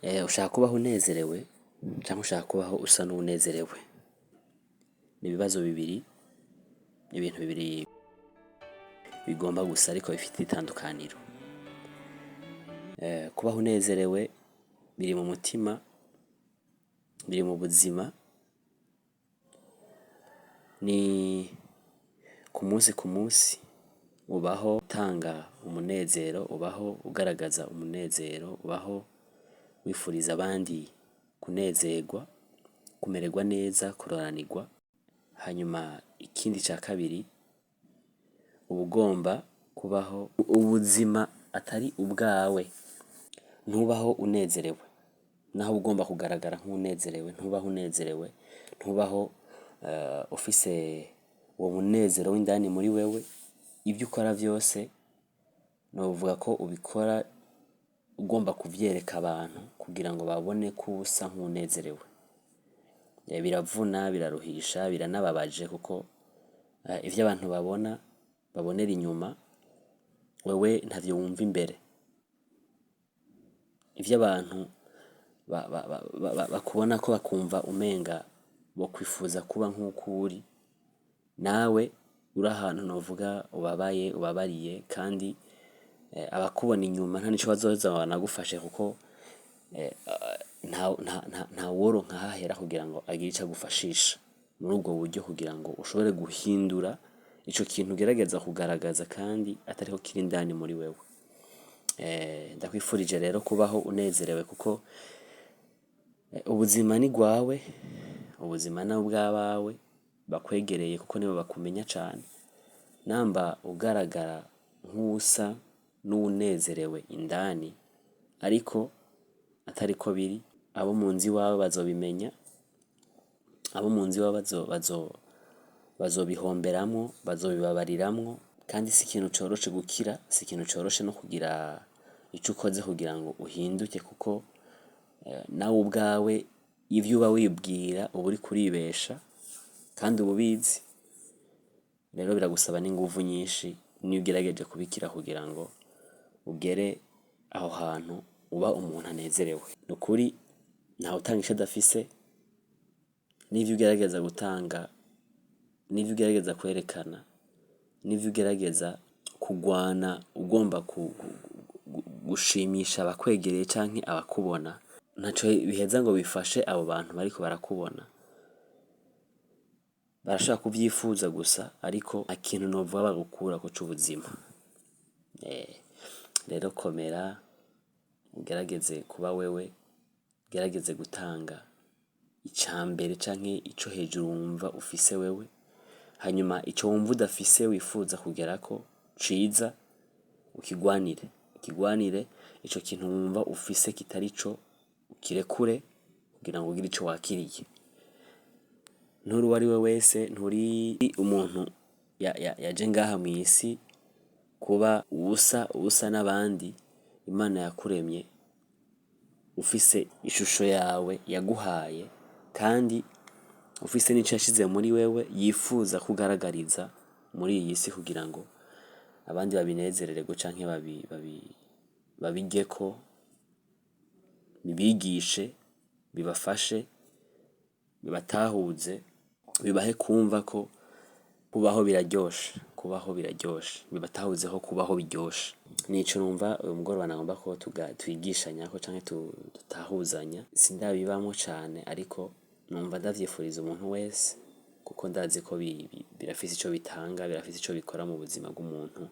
Ushaka kubaho unezerewe cyangwa ushaka kubaho usa n'unezerewe? Ni ibibazo bibiri, ibintu bibiri bigomba gusa ariko bifite itandukaniro. Kubaho unezerewe biri mu mutima, biri mu buzima, ni ku munsi ubaho utanga umunezero, ubaho ugaragaza umunezero, ubaho wifuriza abandi kunezerwa, kumererwa neza, kuroranirwa. Hanyuma ikindi cya kabiri, uba ugomba kubaho ubuzima atari ubwawe. Ntubaho unezerewe naho ugomba kugaragara nk'unezerewe, ntubaho unezerewe, ntubaho ufise uwo munezero w'indani muri wewe. Ibyo ukora byose novuga ko ubikora ugomba kuvyereka abantu kugira ngo babone ko usa nk'unezerewe. Biravuna, biraruhisha, biranababaje kuko ivyo abantu babonera inyuma, wewe ntavyo wumva imbere. Ivyo abantu bakubona ko bakumva umenga bo kwifuza kuba nk'uko uri, nawe uri ahantu novuga ubabariye, kandi abakubona inyuma nta nico bazoza banagufashe kuko nta woronka hahera kugira ngo agire ico agufashisha muri ubwo buryo, kugira ngo ushobore guhindura ico kintu ugerageza kugaragaza kandi atariho kiri indani muri wewe. Ndakwifurije rero kubaho unezerewe kuko ubuzima ni gwawe, ubuzima na ubwabawe bakwegereye kuko nibo bakumenya cane. Namba ugaragara nk'usa n'unezerewe indani ariko atariko biri, abo mu nzu iwawe bazobimenya, abo mu nzu iwawe bazobihomberamwo, bazobibabariramwo, kandi si ikintu coroshe gukira, si ikintu coroshe no kugira ico ukoze kugira ngo uhinduke, kuko nawe ubwawe ivyo uba wibwira uba uriko uribesha kandi uba ubizi. Rero biragusaba n'inguvu nyinshi niyo ugerageje kubikira kugira ngo ugere aho hantu uba umuntu anezerewe. Nukuri ntawe utanga ico adafise, n'ivyo ugerageza gutanga, n'ivyo ugerageza kwerekana, n'ivyo ugerageza kugwana ugomba gushimisha abakwegereye canke abakubona, ntaco biheza ngo bifashe abo bantu bariko barakubona. Barashobora kuvyifuza gusa ariko nta kintu novuga bagukurako c'ubuzima. Rero komera, ugerageze kuba wewe, ugerageze gutanga icambere canke ico hejuru wumva ufise wewe, hanyuma ico wumva udafise wifuza kugerako ciza ukigwanire, ico kintu wumva ufise kitari co ukirekure kugira ngo ugire ico wakiriye. Nturi uwo ari we wese, nturi umuntu yaje ngaha mw'isi kuba uwusa n'abandi. Imana yakuremye ufise ishusho yawe yaguhaye, kandi ufise n'ico yashize muri wewe yifuza kugaragariza muri iyi si kugira ngo abandi babinezerererwe canke babigeko, bibigishe, bibafashe, bibatahuze, bibahe kumva ko kubaho biraryoshe, bibatahuzeho kubaho biryoshe. Nico numva uyu mugoroba nagomba ko twigishanyako canke dutahuzanya. Sindabibamwo cane ariko numva ndavyifuriza umuntu wese, kuko ndazi ko birafise ico bitanga, birafise ico bikora mu buzima bw'umuntu.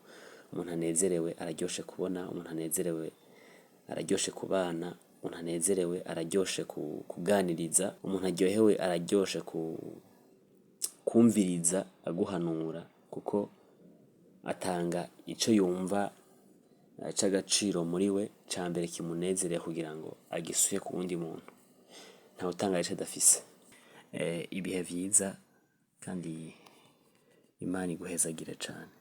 Umuntu anezerewe araryoshe kubona, umuntu anezerewe araryoshe kubana, umuntu anezerewe araryoshe kuganiriza, umuntu aryohewe araryoshe kumviriza aguhanura, kuko atanga ico yumva c'agaciro muri we cambere kimunezereye kugira ngo agisuye ku wundi muntu. Ntawe utanga ico adafise. Ibihe vyiza kandi Imana iguhezagire cane.